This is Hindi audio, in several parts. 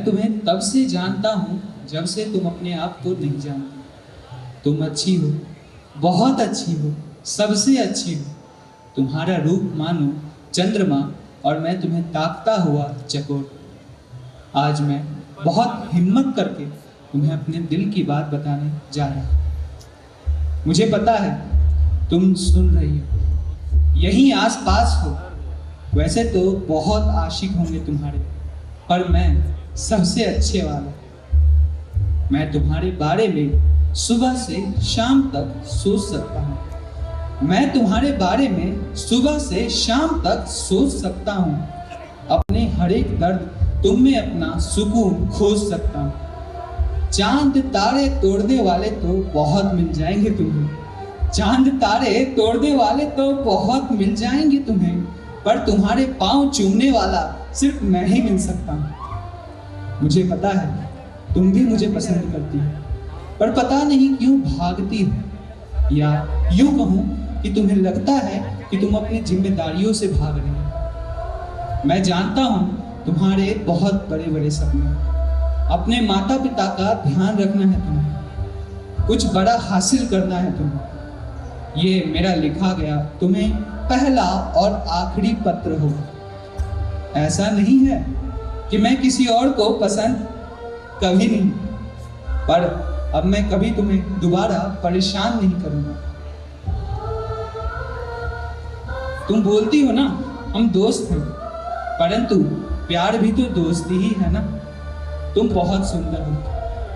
तुम्हें तब से जानता हूँ जब से तुम अपने आप को नहीं जानती। तुम अच्छी हो, बहुत अच्छी हो, सबसे अच्छी हो। तुम्हारा रूप मानो चंद्रमा और मैं तुम्हें ताकता हुआ चकोर। आज मैं बहुत हिम्मत करके तुम्हें अपने दिल की बात बताने जा रहा हूँ। मुझे पता है तुम सुन रही हो, यहीं आसपास हो। वैसे तो बहुत आशिक होंगे तुम्हारे, पर मैं सबसे अच्छे वाला। मैं तुम्हारे बारे में सुबह से शाम तक सोच सकता हूँ। मैं तुम्हारे बारे में सुबह से शाम तक सोच सकता हूँ। अपने हर एक दर्द तुम में अपना सुकून खोज सकता हूँ। चांद तारे तोड़ने वाले तो बहुत मिल जाएंगे तुम्हें। चांद तारे तोड़ने वाले तो बहुत मिल जाएंगे तुम्हें, पर तुम्हारे पांव चूमने वाला सिर्फ मैं ही मिल सकता हूँ। मुझे पता है तुम भी मुझे पसंद करती हो, पर पता नहीं क्यों भागती हो, या यूं कहूं कि तुम्हें लगता है कि तुम अपनी जिम्मेदारियों से भाग रही हो। मैं जानता हूं तुम्हारे बहुत बड़े बड़े सपने। अपने माता पिता का ध्यान रखना है तुम्हें, कुछ बड़ा हासिल करना है तुम्हें। ये मेरा लिखा गया तुम्हें पहला और आखिरी पत्र हो। ऐसा नहीं है कि मैं किसी और को पसंद कभी नहीं, पर अब मैं कभी तुम्हें दोबारा परेशान नहीं करूंगा। तुम बोलती हो ना हम दोस्त हैं, परंतु प्यार भी तो दोस्ती ही है ना। तुम बहुत सुंदर हो,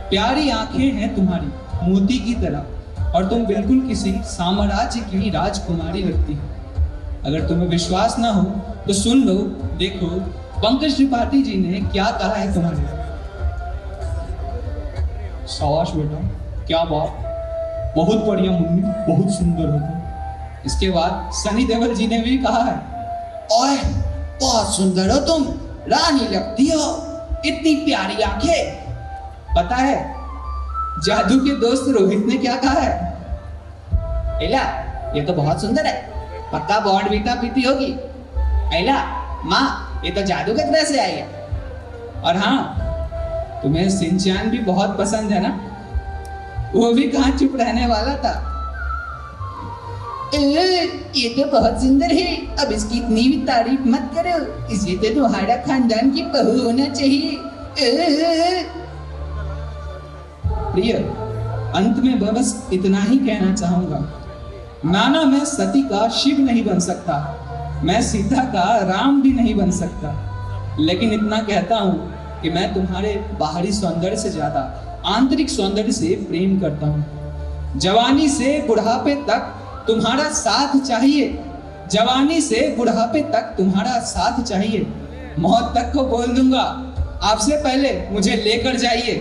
प्यारी आंखें हैं तुम्हारी मोती की तरह, और तुम बिल्कुल किसी साम्राज्य की राजकुमारी लगती हो। अगर तुम्हें विश्वास ना हो तो सुन लो, देखो पंकज त्रिपाठी जी ने क्या कहा है तुम्हारे। शाबाश बेटा, क्या बात, बहुत बढ़िया मुन्नी, बहुत सुंदर हो तुम। इसके बाद सनी देओल जी ने भी कहा है, ओए बहुत सुंदर हो तुम, रानी लगती हो, इतनी प्यारी आंखें। पता है जादू के दोस्त रोहित ने क्या कहा है? एला ये तो बहुत सुंदर है, पक्का बॉर्नवीटा पीती होगी। एला माँ ये तो जादू की तरह से आई है। और हाँ, तुम्हें सिंचैन भी बहुत पसंद है ना, वो भी कहाँ चुप रहने वाला था। ये तो बहुत सुंदर है, अब इसकी इतनी भी तारीफ मत करो, इसे तो तुम्हारा खानदान की बहू होना चाहिए। प्रिय, अंत में बस इतना ही कहना चाहूंगा, नाना मैं सती का शिव नहीं बन सकता, मैं सीता का राम भी नहीं बन सकता, लेकिन इतना कहता हूँ कि मैं तुम्हारे बाहरी सौंदर्य से ज्यादा आंतरिक सौंदर्य से प्रेम करता हूँ। जवानी से बुढ़ापे तक तुम्हारा साथ चाहिए, जवानी से बुढ़ापे तक तुम्हारा साथ चाहिए। मौत तक को बोल दूंगा, आपसे पहले मुझे लेकर जाइए।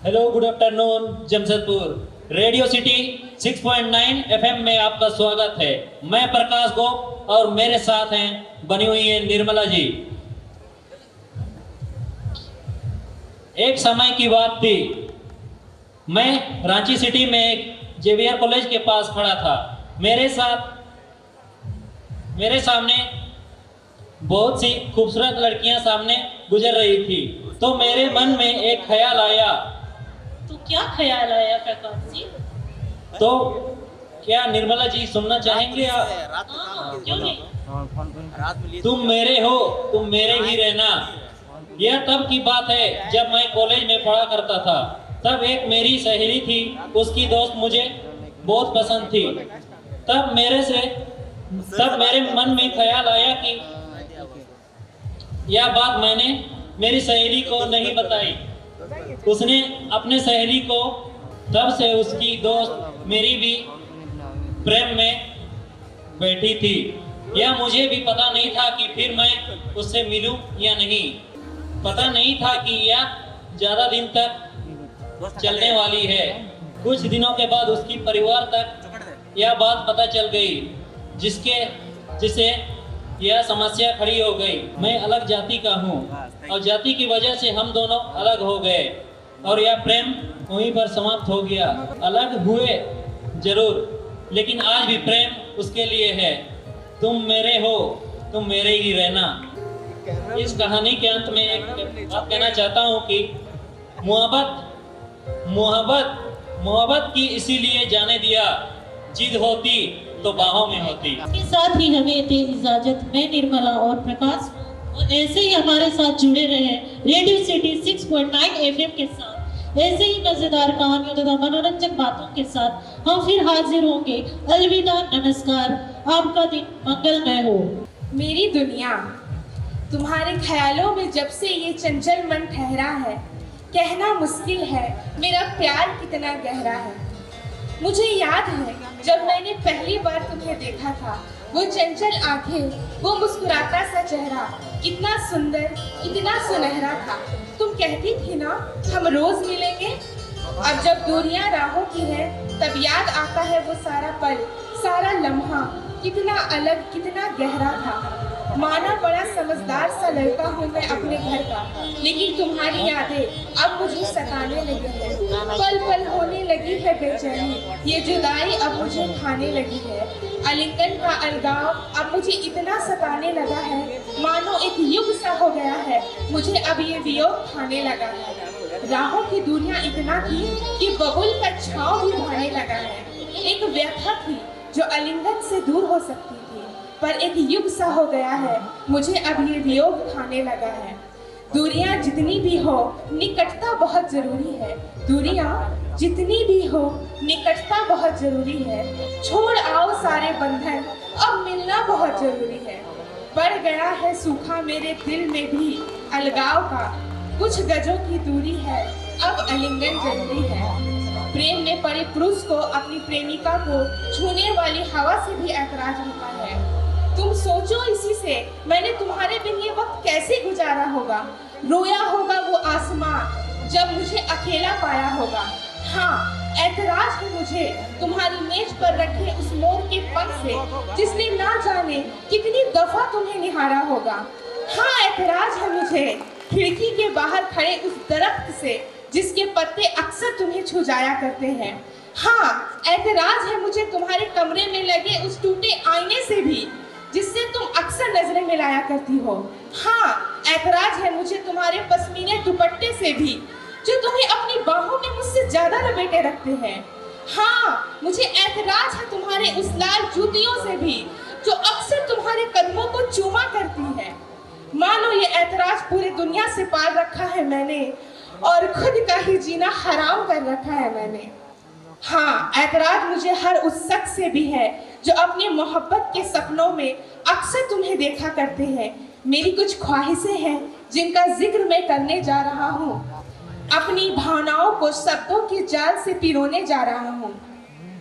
Hello, good afternoon Jamshedpur. Radio city 6.9 FM में आपका स्वागत है। मैं प्रकाश गोप और मेरे साथ हैं बनी हुई है निर्मला जी। एक समय की बात थी, मैं रांची सिटी में एक जेवियर कॉलेज के पास खड़ा था। मेरे सामने बहुत सी खूबसूरत लड़कियां सामने गुजर रही थी, तो मेरे मन में एक ख्याल आया। तो क्या ख्याल आया प्रकाश जी? तो क्या निर्मला जी सुनना चाहेंगे आप? क्यों नहीं? तुम मेरे हो, तुम मेरे ही रहना। यह तब की बात है जब मैं कॉलेज में पढ़ा करता था। तब एक मेरी सहेली थी, उसकी दोस्त मुझे बहुत पसंद थी। तब मेरे मन में ख्याल आया कि यह बात मैंने मेरी सहेली को नहीं बताई। उसने अपने सहेली को, तब से उसकी दोस्त मेरी भी प्रेम में बैठी थी। यह मुझे भी पता नहीं था कि फिर मैं उससे मिलूं या नहीं। पता नहीं था कि यह ज़्यादा दिन तक चलने वाली है। कुछ दिनों के बाद उसकी परिवार तक यह बात पता चल गई, जिससे यह समस्या खड़ी हो गई। मैं अलग जाति का हूँ और जाति की वजह से हम दोनों अलग हो गए और यह प्रेम वहीं पर समाप्त हो गया। अलग हुए जरूर, लेकिन आज भी प्रेम उसके लिए है। तुम मेरे हो, तुम मेरे ही रहना। इस कहानी के अंत में एक बात कहना चाहता हूँ कि मोहब्बत की इसीलिए जाने दिया, जिद होती तो बाहों में होती। के साथ ही हमें दे इजाजत। मैं निर्मला और प्रकाश, और ऐसे ही हमारे साथ जुड़े रहे रेडियो सिटी 6.9 FM के साथ। ऐसे ही मजेदार कहानियों तथा मनोरंजक बातों के साथ हम फिर हाजिर होंगे। अलविदा, नमस्कार, आपका दिन मंगलमय हो। मेरी दुनिया, तुम्हारे ख्यालों में जब से ये चंचल मन ठहरा है, कहना मुश्किल है मेरा प्यार कितना गहरा है। मुझे याद है जब मैंने पहली बार तुम्हें देखा था, वो चंचल आंखें, वो मुस्कुराता सा चेहरा, कितना सुंदर, कितना सुनहरा था। तुम कहती थी ना हम रोज मिलेंगे। अब जब दूरियां राहों की है, तब याद आता है वो सारा पल, सारा लम्हा, कितना अलग, कितना गहरा था। माना बड़ा समझदार सा लड़का हूँ मैं अपने घर का, लेकिन तुम्हारी यादें अब मुझे सताने लगी है। पल पल होने लगी है बेचैनी, ये जुदाई अब मुझे खाने लगी है। आलिंगन का अलगाव अब मुझे इतना सताने लगा है, मानो एक युग सा हो गया है। मुझे अब ये वियोग खाने लगा है। राहों की दूरियां इतना थी कि बबुल का छांव भी भाने लगा है। एक व्यथा थी जो आलिंगन से दूर हो सकती थी, पर एक युग सा हो गया है। मुझे अब ये वियोग खाने लगा है। दूरियां जितनी भी हो, निकटता बहुत जरूरी है। दूरियां जितनी भी हो, निकटता बहुत जरूरी है। छोड़ आओ सारे बंधन, अब मिलना बहुत जरूरी है। बढ़ गया है सूखा मेरे दिल में भी अलगाव का, कुछ गजों की दूरी है, अब आलिंगन जरूरी है। प्रेम में पड़े पुरुष को अपनी प्रेमिका को छूने वाली हवा से भी ऐतराज होता है। तुम सोचो इसी से मैंने तुम्हारे बिन ये वक्त कैसे गुजारा होगा। रोया होगा वो आसमां जब मुझे अकेला पाया होगा। हाँ, ऐतराज है मुझे तुम्हारी मेज पर रखे उस मोर के पंख से, जिसने ना जाने कितनी दफा तुम्हें निहारा होगा। हाँ, ऐतराज है मुझे खिड़की के बाहर खड़े उस दरख्त से, जिसके पत्ते अक्सर तुम्हें छू जाया करते हैं। हाँ, ऐतराज है मुझे तुम्हारे कमरे में लगे उस टूटे आईने से भी, जिससे तुम अक्सर नजरें मिलाया करती हो। हाँ, ऐतराज है मुझे तुम्हारे पश्मीने दुपट्टे से भी, जो तुम्हें अपनी बाहों में मुझसे ज्यादा लपेटे रखते हैं। हाँ, मुझे ऐतराज है तुम्हारे उस लाल जूतियों से भी, जो अक्सर तुम्हारे कदमों को चूमा करती है। मानो ये ऐतराज पूरी दुनिया से पार रखा है मैंने, और खुद का ही जीना हराम कर रखा है मैंने। हाँ, ऐतराज मुझे हर उस शख्स से भी है जो अपने मोहब्बत के सपनों में अक्सर तुम्हें देखा करते हैं। मेरी कुछ ख्वाहिशें हैं जिनका जिक्र मैं करने जा रहा हूँ। अपनी भावनाओं को शब्दों के जाल से पिरोने जा रहा हूँ।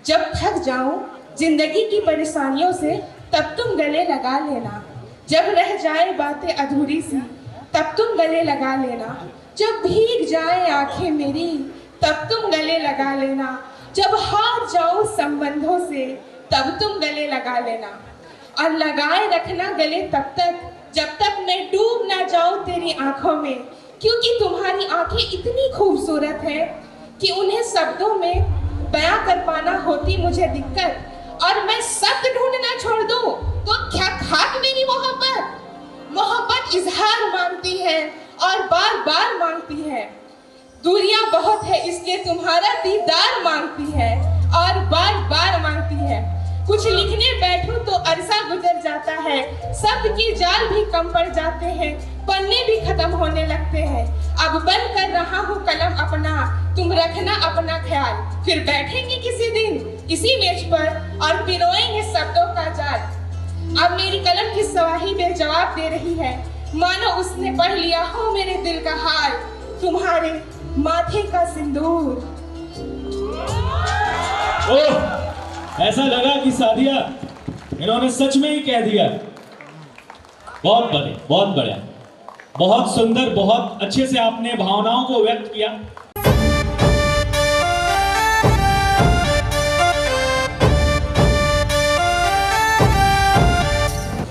जब थक जाऊं जिंदगी की परेशानियों से, तब तुम गले लगा लेना। जब रह जाए बातें अधूरी सी, तब तुम गले लगा लेना। जब भीग जाए आंखें मेरी, तब तुम गले लगा लेना। जब हार जाऊं संबंधों से, तब तुम गले लगा लेना। और लगाए रखना गले तब तक जब तक मैं डूब ना जाऊं तेरी आंखों में, क्योंकि तुम्हारी आंखें इतनी खूबसूरत हैं कि उन्हें शब्दों में बयां कर पाना होती मुझे दिक्कत। और मैं शब्द ढूंढना छोड़ दूं तो क्या खाक मेरी मोहब्बत। मोहब्बत इजहार मांगती है और बार बार मांगती है। दूरियां बहुत है इसलिए तुम्हारा दीदार मांगती है और बार बार मांगती है। कुछ लिखने बैठूं तो अरसा गुजर जाता है, शब्द की जाल भी कम पड़ जाते हैं, पन्ने भी खत्म होने लगते हैं। अब बंद कर रहा हूँ कलम अपना, तुम रखना अपना ख्याल। फिर बैठेंगे किसी दिन इसी मेज पर और पिरोएंगे शब्दों का जाल। अब मेरी कलम की सवाही बेजवाब दे रही है, मानो उसने पढ़ लिया हो मेरे दिल का हाल, तुम्हारे माथे का सिंदूर। ओह, ऐसा लगा कि सादिया इन्होंने सच में ही कह दिया। बहुत बढ़िया, बहुत बढ़िया, बहुत सुंदर, बहुत अच्छे से आपने भावनाओं को व्यक्त किया।